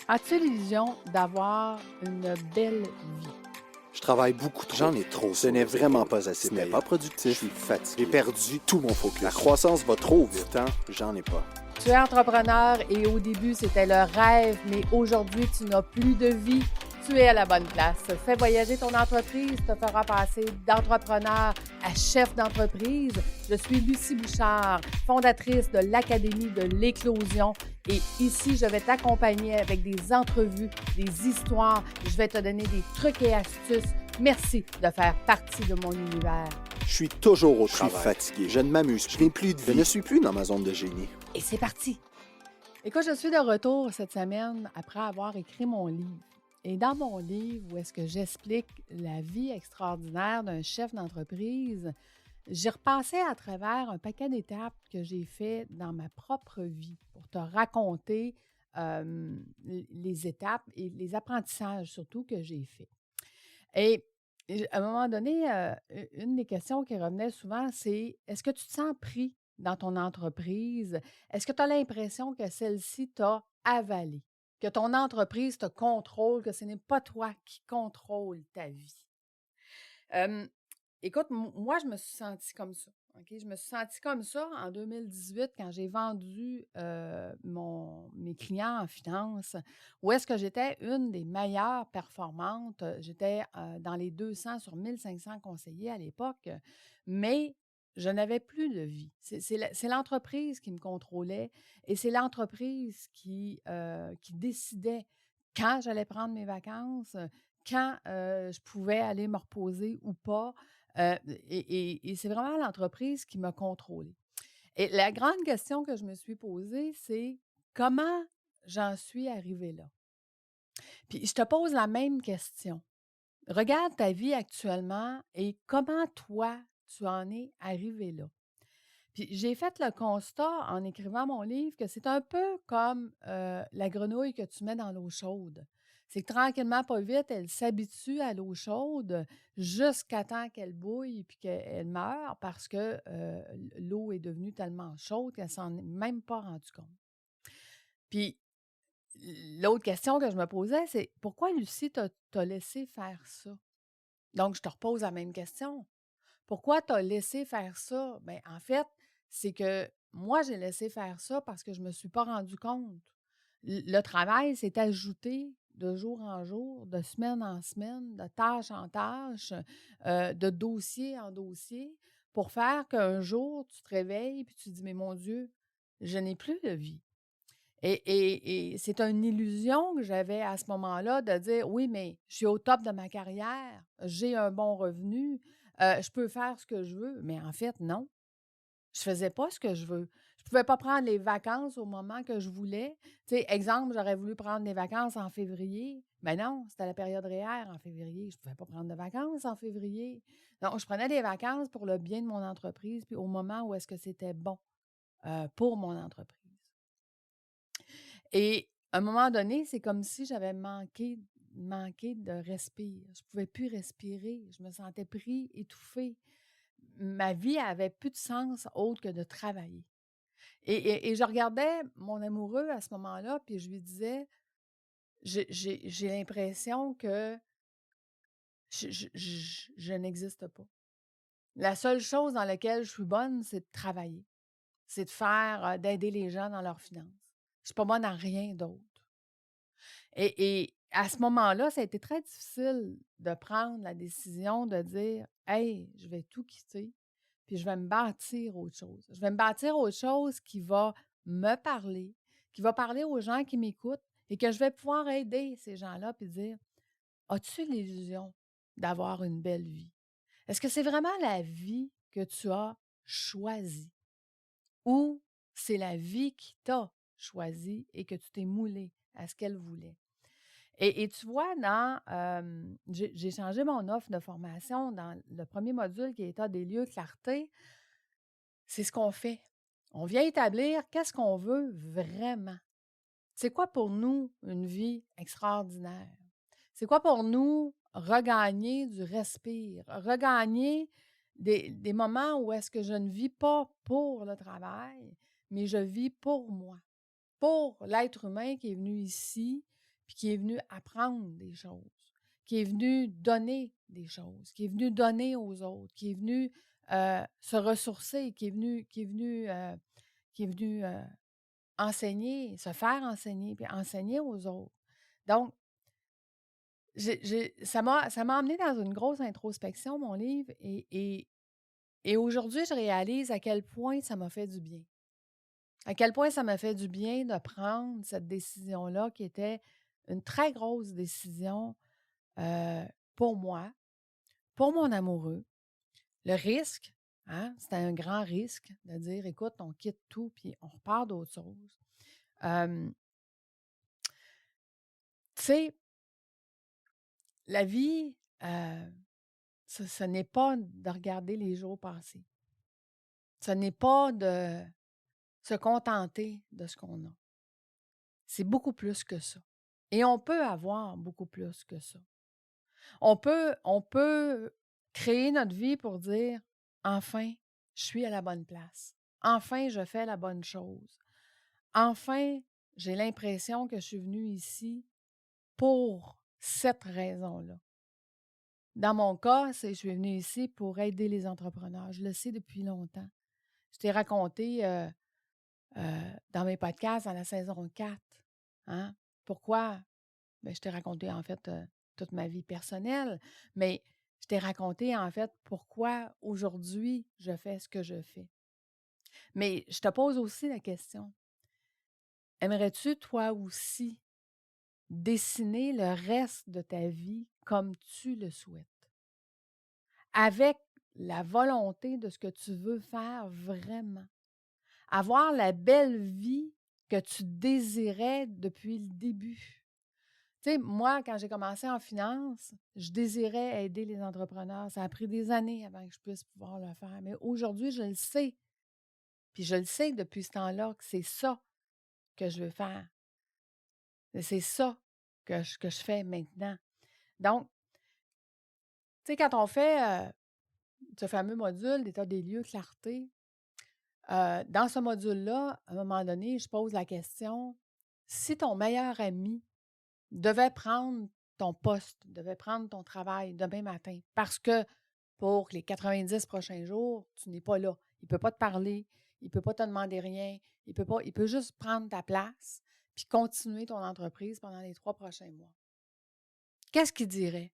As-tu l'illusion d'avoir une belle vie? Je travaille beaucoup trop. J'en ai trop. Ce n'est vraiment pas assez. Ce n'est pas productif. Je suis fatigué. J'ai perdu tout mon focus. La croissance va trop vite. Du temps, j'en ai pas. Tu es entrepreneur et au début, c'était le rêve, mais aujourd'hui, tu n'as plus de vie. Tu es à la bonne place. Fais voyager ton entreprise, te fera passer d'entrepreneur à chef d'entreprise. Je suis Lucie Bouchard, fondatrice de l'Académie de l'éclosion. Et ici, je vais t'accompagner avec des entrevues, des histoires. Je vais te donner des trucs et astuces. Merci de faire partie de mon univers. Je suis toujours au travail. Je suis fatigué. Je ne m'amuse. Je n'ai plus de vie. Je ne suis plus dans ma zone de génie. Et c'est parti! Écoute, je suis de retour cette semaine après avoir écrit mon livre. Et dans mon livre, où est-ce que j'explique la vie extraordinaire d'un chef d'entreprise, j'ai repassé à travers un paquet d'étapes que j'ai fait dans ma propre vie pour te raconter les étapes et les apprentissages surtout que j'ai faits. Et à un moment donné, une des questions qui revenait souvent, c'est: est-ce que tu te sens pris dans ton entreprise? Est-ce que tu as l'impression que celle-ci t'a avalé? Que ton entreprise te contrôle, que ce n'est pas toi qui contrôle ta vie? Hem, Écoute, moi, je me suis sentie comme ça, OK? Je me suis sentie comme ça en 2018 quand j'ai vendu, mes clients en finance, où est-ce que j'étais une des meilleures performantes. J'étais, dans les 200 sur 1 500 conseillers à l'époque, mais je n'avais plus de vie. C'est l'entreprise qui me contrôlait et c'est l'entreprise qui décidait quand j'allais prendre mes vacances, quand, je pouvais aller me reposer ou pas. Et c'est vraiment l'entreprise qui m'a contrôlée. Et la grande question que je me suis posée, c'est: comment j'en suis arrivée là? Puis je te pose la même question. Regarde ta vie actuellement et comment toi, tu en es arrivé là? Puis j'ai fait le constat en écrivant mon livre que c'est un peu comme, la grenouille que tu mets dans l'eau chaude. C'est que tranquillement, pas vite, elle s'habitue à l'eau chaude jusqu'à temps qu'elle bouille puis qu'elle meure parce que, l'eau est devenue tellement chaude qu'elle s'en est même pas rendue compte. Puis l'autre question que je me posais, c'est: «Pourquoi Lucie t'a laissé faire ça?» Donc je te repose la même question. Pourquoi tu as laissé faire ça? Bien, en fait, c'est que moi, j'ai laissé faire ça parce que je ne me suis pas rendu compte. Le travail s'est ajouté de jour en jour, de semaine en semaine, de tâche en tâche, de dossier en dossier, pour faire qu'un jour, tu te réveilles et tu te dis: «Mais mon Dieu, je n'ai plus de vie». Et c'est une illusion que j'avais à ce moment-là de dire: «Oui, mais je suis au top de ma carrière, j'ai un bon revenu, je peux faire ce que je veux». Mais en fait, non, je faisais pas ce que je veux. Je pouvais pas prendre les vacances au moment que je voulais. Tu sais, exemple, j'aurais voulu prendre des vacances en février, mais non, c'était la période REER en février. Je pouvais pas prendre de vacances en février. Donc, je prenais des vacances pour le bien de mon entreprise, puis au moment où est-ce que c'était bon, pour mon entreprise. Et à un moment donné, c'est comme si j'avais manqué de respirer. Je ne pouvais plus respirer. Je me sentais pris, étouffée. Ma vie avait plus de sens autre que de travailler. Et je regardais mon amoureux à ce moment-là, puis je lui disais: J'ai l'impression que je n'existe pas. La seule chose dans laquelle je suis bonne, c'est de travailler. C'est de faire, d'aider les gens dans leurs finances. Je ne suis pas bonne à rien d'autre. Et à ce moment-là, ça a été très difficile de prendre la décision de dire: «Hey, je vais tout quitter, puis je vais me bâtir autre chose. Je vais me bâtir autre chose qui va me parler, qui va parler aux gens qui m'écoutent et que je vais pouvoir aider ces gens-là puis dire: "As-tu l'illusion d'avoir une belle vie? Est-ce que c'est vraiment la vie que tu as choisie ou c'est la vie qui t'a choisi et que tu t'es moulé à ce qu'elle voulait?" Et tu vois, j'ai changé mon offre de formation dans le premier module qui est état des lieux, clarté. C'est ce qu'on fait. On vient établir qu'est-ce qu'on veut vraiment. C'est quoi pour nous une vie extraordinaire? C'est quoi pour nous regagner du respire, regagner des moments où est-ce que je ne vis pas pour le travail, mais je vis pour moi, pour l'être humain qui est venu ici, puis qui est venu apprendre des choses, qui est venu donner des choses, qui est venu donner aux autres, qui est venu se ressourcer, qui est venu enseigner, se faire enseigner, puis enseigner aux autres. Donc, ça m'a emmené dans une grosse introspection, mon livre, et aujourd'hui, je réalise à quel point ça m'a fait du bien. À quel point ça m'a fait du bien de prendre cette décision-là, qui était une très grosse décision pour moi, pour mon amoureux. Le risque, hein, c'était un grand risque de dire, écoute, on quitte tout puis on repart d'autre chose. Tu sais, la vie, ce n'est pas de regarder les jours passés. Ce n'est pas de se contenter de ce qu'on a. C'est beaucoup plus que ça. Et on peut avoir beaucoup plus que ça. On peut créer notre vie pour dire, enfin, je suis à la bonne place. Enfin, je fais la bonne chose. Enfin, j'ai l'impression que je suis venue ici pour cette raison-là. Dans mon cas, je suis venue ici pour aider les entrepreneurs. Je le sais depuis longtemps. Je t'ai raconté dans mes podcasts, dans la saison 4, hein, pourquoi. Bien, je t'ai raconté, en fait, toute ma vie personnelle, mais je t'ai raconté, en fait, pourquoi aujourd'hui je fais ce que je fais. Mais je te pose aussi la question, aimerais-tu, toi aussi, dessiner le reste de ta vie comme tu le souhaites, avec la volonté de ce que tu veux faire vraiment, avoir la belle vie que tu désirais depuis le début? Tu sais, moi, quand j'ai commencé en finance, je désirais aider les entrepreneurs. Ça a pris des années avant que je puisse pouvoir le faire. Mais aujourd'hui, je le sais. Puis je le sais depuis ce temps-là que c'est ça que je veux faire. C'est ça que je fais maintenant. Donc, tu sais, quand on fait ce fameux module d'état des lieux, clarté, dans ce module-là, à un moment donné, je pose la question, si ton meilleur ami devait prendre ton poste, devait prendre ton travail demain matin, parce que pour les 90 prochains jours, tu n'es pas là. Il ne peut pas te parler, il ne peut pas te demander rien, il peut juste prendre ta place puis continuer ton entreprise pendant les 3 prochains mois. Qu'est-ce qu'il dirait?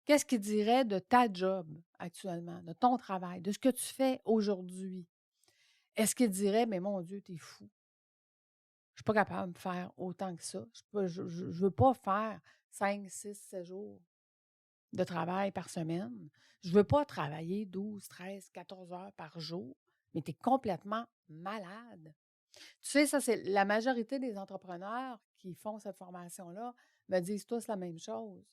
Qu'est-ce qu'il dirait de ta job actuellement, de ton travail, de ce que tu fais aujourd'hui? Est-ce qu'il dirait, mais mon Dieu, t'es fou? Je ne suis pas capable de faire autant que ça. Je ne veux pas faire 5, 6, 7 jours de travail par semaine. Je ne veux pas travailler 12, 13, 14 heures par jour, mais tu es complètement malade. Tu sais, ça, c'est la majorité des entrepreneurs qui font cette formation-là me disent tous la même chose.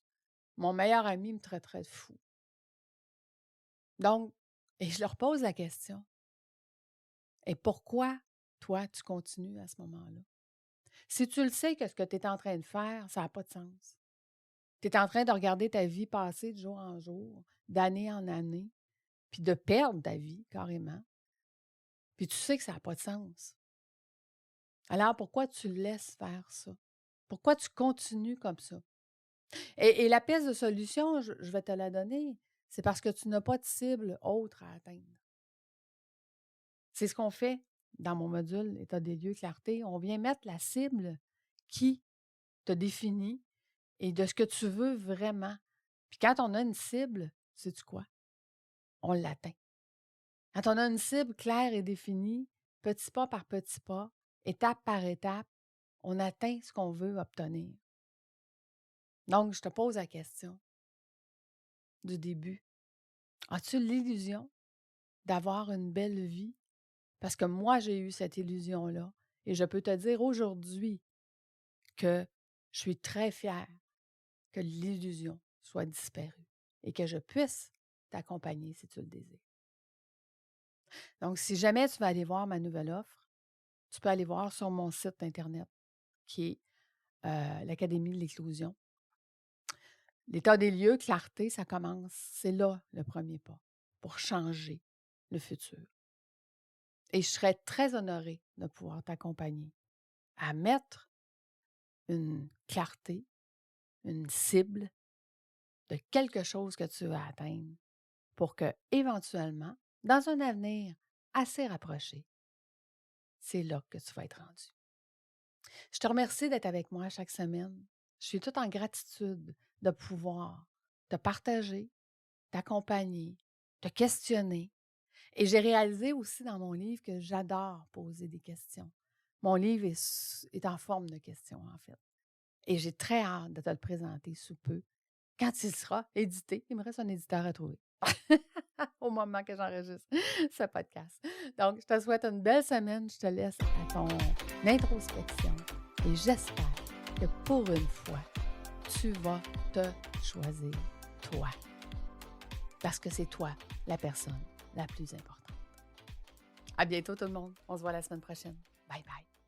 Mon meilleur ami me traiterait de fou. Donc, et je leur pose la question. Et pourquoi, toi, tu continues à ce moment-là? Si tu le sais que ce que tu es en train de faire, ça n'a pas de sens. Tu es en train de regarder ta vie passer de jour en jour, d'année en année, puis de perdre ta vie carrément. Puis tu sais que ça n'a pas de sens. Alors pourquoi tu laisses faire ça? Pourquoi tu continues comme ça? Et la piste de solution, je vais te la donner, c'est parce que tu n'as pas de cible autre à atteindre. C'est ce qu'on fait dans mon module État des lieux, clarté. On vient mettre la cible qui te définit et de ce que tu veux vraiment. Puis quand on a une cible, sais-tu quoi? On l'atteint. Quand on a une cible claire et définie, petit pas par petit pas, étape par étape, on atteint ce qu'on veut obtenir. Donc, je te pose la question du début. As-tu l'illusion d'avoir une belle vie? Parce que moi, j'ai eu cette illusion-là. Et je peux te dire aujourd'hui que je suis très fière que l'illusion soit disparue et que je puisse t'accompagner si tu le désires. Donc, si jamais tu vas aller voir ma nouvelle offre, tu peux aller voir sur mon site Internet qui est l'Académie de l'éclosion. L'état des lieux, clarté, ça commence. C'est là le premier pas pour changer le futur. Et je serais très honorée de pouvoir t'accompagner à mettre une clarté, une cible de quelque chose que tu veux atteindre pour que, éventuellement, dans un avenir assez rapproché, c'est là que tu vas être rendu. Je te remercie d'être avec moi chaque semaine. Je suis toute en gratitude de pouvoir te partager, t'accompagner, te questionner. Et j'ai réalisé aussi dans mon livre que j'adore poser des questions. Mon livre est en forme de questions, en fait. Et j'ai très hâte de te le présenter sous peu, quand il sera édité. Il me reste un éditeur à trouver au moment que j'enregistre ce podcast. Donc, je te souhaite une belle semaine. Je te laisse à ton introspection. Et j'espère que pour une fois, tu vas te choisir toi. Parce que c'est toi la personne la plus importante. À bientôt tout le monde. On se voit la semaine prochaine. Bye bye.